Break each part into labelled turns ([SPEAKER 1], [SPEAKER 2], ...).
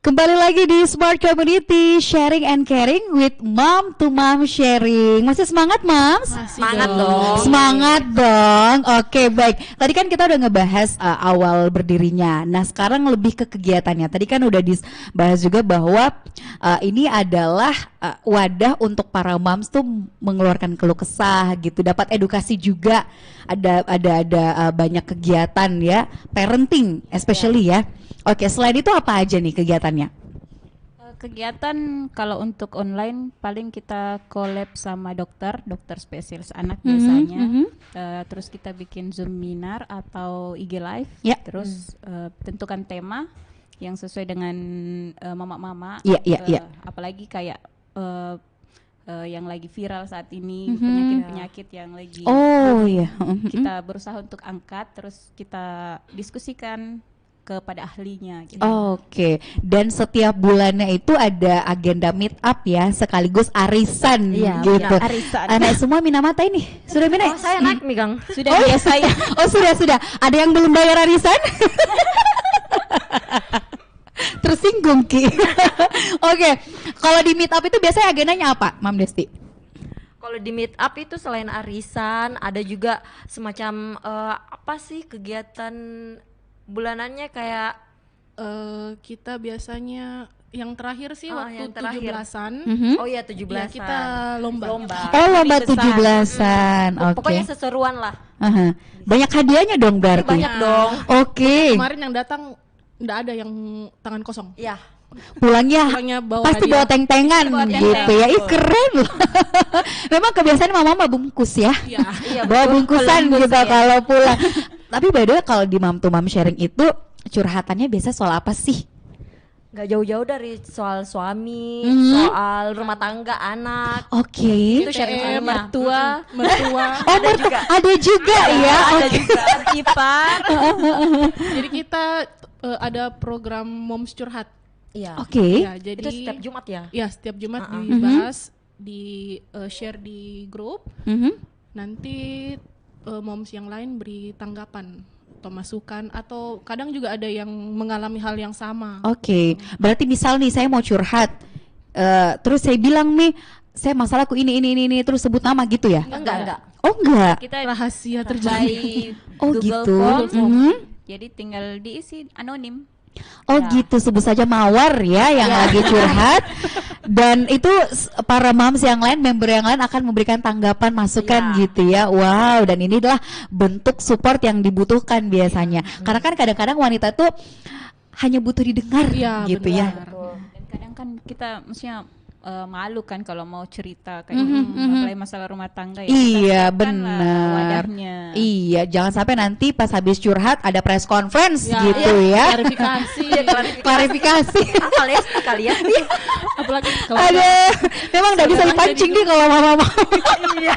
[SPEAKER 1] Kembali lagi di Smart Community, sharing and caring with Mom to Mom Sharing. Masih semangat, Moms?
[SPEAKER 2] Semangat dong.
[SPEAKER 1] Semangat dong. Oke, baik. Tadi kan kita udah ngebahas awal berdirinya. Nah, sekarang lebih ke kegiatannya. Tadi kan udah dibahas juga bahwa ini adalah wadah untuk para moms tuh mengeluarkan keluh kesah gitu, dapat edukasi juga. Ada banyak kegiatan ya, parenting especially ya. Oke, selain itu apa aja nih kegiatannya?
[SPEAKER 3] Kegiatan kalau untuk online paling kita collab sama dokter spesialis anak biasanya. Terus kita bikin Zoom seminar atau IG live.
[SPEAKER 1] Ya.
[SPEAKER 3] Terus tentukan tema yang sesuai dengan mama-mama.
[SPEAKER 1] Iya.
[SPEAKER 3] Apalagi kayak yang lagi viral saat ini, penyakit-penyakit yang lagi kita berusaha untuk angkat, terus kita diskusikan kepada ahlinya gitu.
[SPEAKER 1] Oke. Dan setiap bulannya itu ada agenda meet up ya, sekaligus arisan gitu.
[SPEAKER 3] Arisan.
[SPEAKER 1] Anak semua Minamata ini sudah mina?
[SPEAKER 2] Saya naik nih Kang.
[SPEAKER 3] Sudah biasa ya.
[SPEAKER 1] Oh sudah. Ada yang belum bayar arisan? Tersinggung Ki. Oke. Kalau di meet up itu biasanya agendanya apa, Mam Desti?
[SPEAKER 2] Kalau di meet up itu selain arisan ada juga semacam apa sih kegiatan bulanannya kayak
[SPEAKER 4] kita biasanya yang terakhir sih waktu
[SPEAKER 2] yang terakhir.
[SPEAKER 4] 17-an.
[SPEAKER 2] Oh iya 17-an.
[SPEAKER 4] Ya, kita lomba.
[SPEAKER 1] Oh, lomba
[SPEAKER 2] Besar.
[SPEAKER 1] 17-an. Oke.
[SPEAKER 2] Pokoknya seseruan lah.
[SPEAKER 1] Banyak hadiahnya dong berarti.
[SPEAKER 2] Banyak dong.
[SPEAKER 1] Oke.
[SPEAKER 4] Kemarin yang datang enggak ada yang tangan kosong.
[SPEAKER 2] Iya.
[SPEAKER 1] Pulangnya
[SPEAKER 4] bawa
[SPEAKER 1] pasti
[SPEAKER 4] hadiah.
[SPEAKER 1] bawa teng-tengan gitu ya. Ih keren loh. Memang kebiasaan mama bungkus ya.
[SPEAKER 2] Iya,
[SPEAKER 1] Bawa
[SPEAKER 2] betul.
[SPEAKER 1] bungkusan
[SPEAKER 2] Bungkus,
[SPEAKER 1] gitu
[SPEAKER 2] ya.
[SPEAKER 1] kalau pulang. Tapi by the way kalau di Mom to Mom Sharing itu curhatannya biasa soal apa sih?
[SPEAKER 2] Gak jauh-jauh dari soal suami, soal rumah tangga, anak.
[SPEAKER 1] Oke.
[SPEAKER 2] Itu sharing
[SPEAKER 4] mertua.
[SPEAKER 1] Oh ada juga ya.
[SPEAKER 2] Ada juga ipar.
[SPEAKER 4] Jadi kita ada program Moms Curhat.
[SPEAKER 2] Iya.
[SPEAKER 1] Oke.
[SPEAKER 4] Ya, jadi
[SPEAKER 2] Itu setiap Jumat ya?
[SPEAKER 4] Ya, setiap Jumat dibahas, di share di grup. Nanti moms yang lain beri tanggapan atau masukan, atau kadang juga ada yang mengalami hal yang sama.
[SPEAKER 1] Oke. Berarti misal nih saya mau curhat, terus saya bilang nih saya masalahku ini terus sebut nama gitu ya?
[SPEAKER 2] Enggak.
[SPEAKER 1] Oh enggak.
[SPEAKER 3] Kita
[SPEAKER 4] Rahasia
[SPEAKER 3] by
[SPEAKER 4] terjadi.
[SPEAKER 1] Oh
[SPEAKER 3] Google
[SPEAKER 1] gitu.
[SPEAKER 3] Form. Jadi tinggal diisi anonim.
[SPEAKER 1] Oh gitu, sebut saja Mawar ya yang lagi curhat. Dan itu para moms yang lain, member yang lain akan memberikan tanggapan, masukan gitu ya. Wow, dan ini adalah bentuk support yang dibutuhkan biasanya. Karena kan kadang-kadang wanita tuh hanya butuh didengar gitu ya.
[SPEAKER 3] Dan kadang kan kita maksudnya malu kan kalau mau cerita kayak apalagi masalah rumah tangga ya.
[SPEAKER 1] Iya
[SPEAKER 3] kita siapkan lah
[SPEAKER 1] benar.
[SPEAKER 3] wadahnya.
[SPEAKER 1] Iya, jangan sampai nanti pas habis curhat ada press conference gitu ya.
[SPEAKER 4] Klarifikasi.
[SPEAKER 1] Klarifikasi.
[SPEAKER 2] Kali ya.
[SPEAKER 4] Apalagi kalau
[SPEAKER 1] Ada, memang nggak bisa dipancing nih kalau mama mau.
[SPEAKER 2] Iya.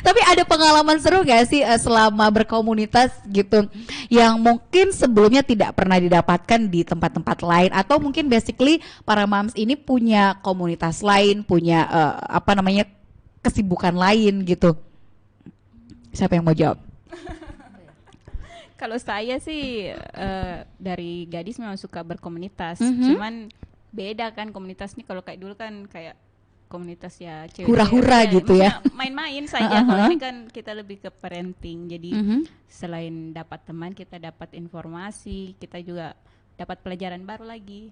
[SPEAKER 1] Tapi ada pengalaman seru gak sih selama berkomunitas gitu yang mungkin sebelumnya tidak pernah didapatkan di tempat-tempat lain, atau mungkin basically para moms ini punya komunitas lain, punya kesibukan lain gitu. Siapa yang mau jawab?
[SPEAKER 3] Kalau saya sih dari gadis memang suka berkomunitas, cuman beda kan komunitas nih. Kalau kayak dulu kan kayak komunitas ya cewek
[SPEAKER 1] Hura-hura gitu ya.
[SPEAKER 3] Main-main saja. Kalau ini kan kita lebih ke parenting. Jadi selain dapat teman, kita dapat informasi, kita juga dapat pelajaran baru lagi.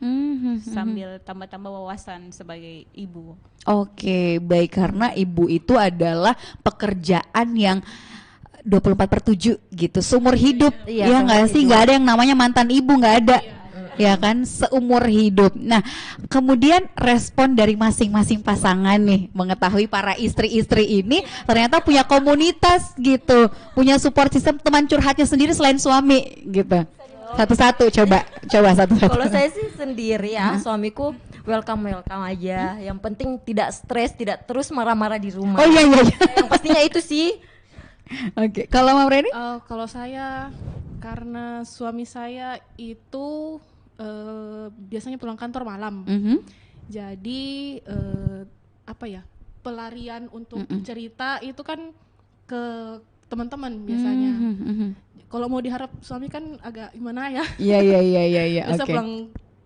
[SPEAKER 3] Sambil tambah-tambah wawasan sebagai ibu.
[SPEAKER 1] Oke, baik, karena ibu itu adalah pekerjaan yang 24/7 gitu, seumur hidup. Ya nggak sih, nggak ada yang namanya mantan ibu, nggak ada. Ya kan, seumur hidup. Nah, kemudian respon dari masing-masing pasangan nih, mengetahui para istri-istri ini ternyata punya komunitas gitu, punya support system, teman curhatnya sendiri selain suami gitu. Satu-satu coba satu-satu.
[SPEAKER 2] Kalau saya sih sendiri ya, suamiku welcome aja. Yang penting tidak stres, tidak terus marah-marah di rumah.
[SPEAKER 1] Oh iya.
[SPEAKER 2] Yang pastinya itu sih.
[SPEAKER 1] Oke, kalau Mama Reni?
[SPEAKER 4] kalau saya, karena suami saya itu biasanya pulang kantor malam. Jadi pelarian untuk cerita itu kan ke teman-teman biasanya. Kalau mau diharap suami kan agak gimana ya.
[SPEAKER 1] Iya.
[SPEAKER 4] Biasa
[SPEAKER 1] Oke.
[SPEAKER 4] pulang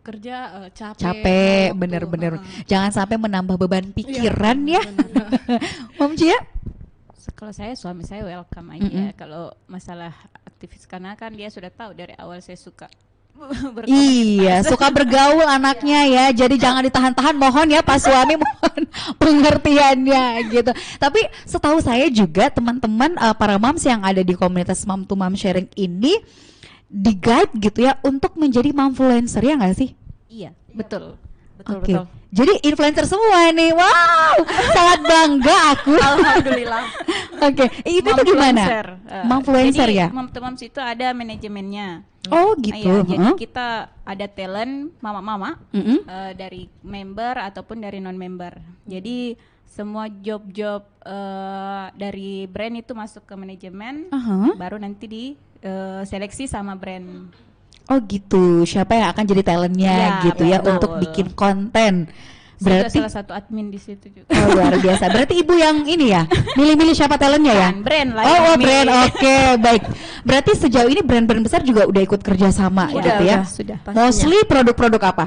[SPEAKER 4] kerja
[SPEAKER 1] capek bener-bener. Jangan sampai menambah beban pikiran ya. Mom Cia?
[SPEAKER 3] Kalau saya, suami saya welcome aja. Kalau masalah aktivis, karena kan dia sudah tahu dari awal saya suka
[SPEAKER 1] iya, suka bergaul anaknya ya. Jadi jangan ditahan-tahan, mohon ya Pak suami, mohon pengertiannya gitu. Tapi setahu saya juga teman-teman para moms yang ada di komunitas Mom to Mom Sharing ini di guide gitu ya untuk menjadi momfluencer, ya nggak sih?
[SPEAKER 3] Iya, betul.
[SPEAKER 1] Oke. Jadi influencer semua nih. Wow, sangat bangga aku.
[SPEAKER 2] Alhamdulillah.
[SPEAKER 1] Oke, itu tuh gimana? Momfluencer ya?
[SPEAKER 3] Mom to Moms itu ada manajemennya.
[SPEAKER 1] Oh gitu.
[SPEAKER 3] Jadi kita ada talent mama-mama dari member ataupun dari non member. Jadi semua job-job dari brand itu masuk ke manajemen, baru nanti di seleksi sama brand.
[SPEAKER 1] Oh gitu, siapa yang akan jadi talentnya gitu ya untuk bikin konten. Berarti
[SPEAKER 3] salah satu admin di situ juga.
[SPEAKER 1] Oh, luar biasa. Berarti ibu yang ini ya, milih-milih siapa talentnya ya?
[SPEAKER 3] Brand lah.
[SPEAKER 1] Oh, brand. Oke, baik. Berarti sejauh ini brand-brand besar juga udah ikut kerja sama gitu ya?
[SPEAKER 3] Sudah.
[SPEAKER 1] Mostly produk-produk apa?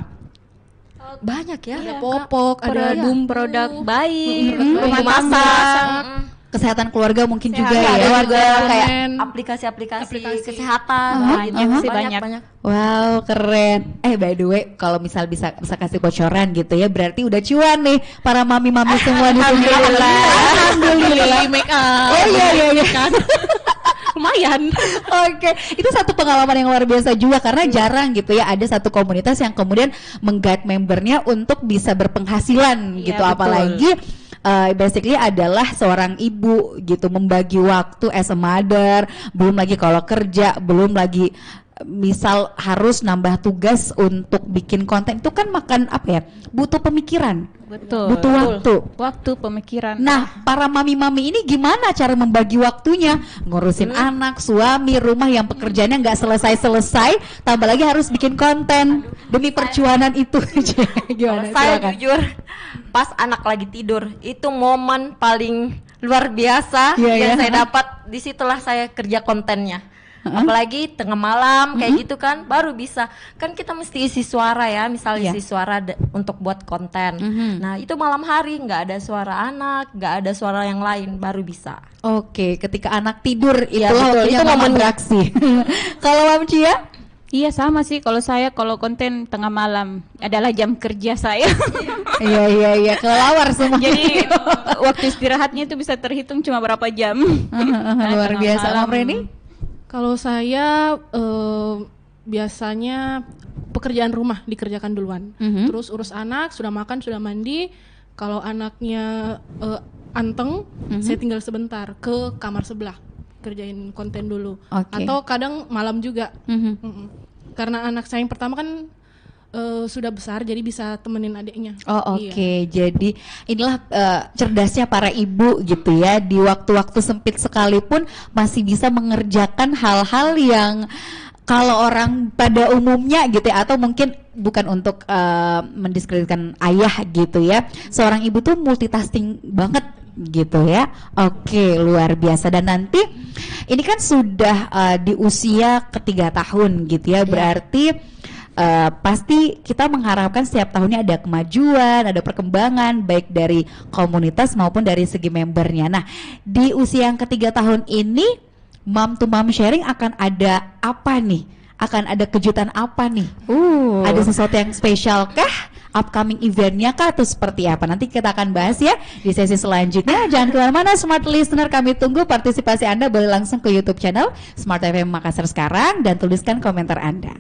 [SPEAKER 2] Banyak ya.
[SPEAKER 4] Ada popok, ada bumbu,
[SPEAKER 3] produk bayi,
[SPEAKER 2] rumah masak,
[SPEAKER 1] kesehatan keluarga mungkin juga
[SPEAKER 2] ya.
[SPEAKER 1] Keluarga kayak
[SPEAKER 2] aplikasi kesehatan. Banyak.
[SPEAKER 1] Wow, keren. By the way, kalau misal bisa kasih bocoran gitu ya, berarti udah cuan nih para mami-mami semua di sini.
[SPEAKER 4] Alhamdulillah. Make up.
[SPEAKER 1] Oh iya
[SPEAKER 4] kan. Lumayan.
[SPEAKER 1] Oke, itu satu pengalaman yang luar biasa juga karena jarang gitu ya ada satu komunitas yang kemudian mengguide membernya untuk bisa berpenghasilan gitu, apalagi basically adalah seorang ibu gitu, membagi waktu as a mother, belum lagi kalau kerja, belum lagi misal harus nambah tugas untuk bikin konten, itu kan makan apa ya, butuh pemikiran, butuh waktu pemikiran. Nah, para mami-mami ini gimana cara membagi waktunya, ngurusin anak, suami, rumah yang pekerjaannya nggak selesai-selesai, tambah lagi harus bikin konten demi perjuangan itu. Gimana?
[SPEAKER 2] Saya jujur, pas anak lagi tidur itu momen paling luar biasa yang saya dapat. Disitulah saya kerja kontennya. Apalagi tengah malam kayak gitu kan, baru bisa. Kan kita mesti isi suara ya, misalnya isi suara untuk buat konten. Nah itu malam hari nggak ada suara anak, nggak ada suara yang lain, baru bisa.
[SPEAKER 1] Oke, ketika anak tidur itulah waktunya mama beraksi. Kalau Mam Cia?
[SPEAKER 3] Iya sama sih, kalau konten tengah malam adalah jam kerja saya.
[SPEAKER 1] Iya, kelelawar semua.
[SPEAKER 3] Jadi waktu istirahatnya itu bisa terhitung cuma berapa jam.
[SPEAKER 1] Luar biasa. Mam Reni?
[SPEAKER 4] Kalau saya biasanya pekerjaan rumah dikerjakan duluan. Terus urus anak, sudah makan, sudah mandi. Kalau anaknya anteng, saya tinggal sebentar ke kamar sebelah, kerjain konten dulu. Atau kadang malam juga. Karena anak saya yang pertama kan sudah besar, jadi bisa temenin adiknya.
[SPEAKER 1] Oke. Jadi inilah cerdasnya para ibu gitu ya, di waktu-waktu sempit sekalipun masih bisa mengerjakan hal-hal yang kalau orang pada umumnya gitu ya, atau mungkin bukan untuk mendiskreditkan ayah gitu ya, seorang ibu tuh multitasking banget gitu ya. Oke, luar biasa. Dan nanti ini kan sudah di usia ke-3 tahun gitu ya, berarti pasti kita mengharapkan setiap tahunnya ada kemajuan, ada perkembangan baik dari komunitas maupun dari segi membernya. Nah, di usia yang ke-3 tahun ini Mom to Mom Sharing akan ada apa nih? Akan ada kejutan apa nih? Ada sesuatu yang spesial kah? Upcoming eventnya kah atau seperti apa? Nanti kita akan bahas ya di sesi selanjutnya. Jangan kemana-mana Smart Listener, kami tunggu partisipasi Anda. Boleh langsung ke YouTube channel Smart FM Makassar sekarang dan tuliskan komentar Anda.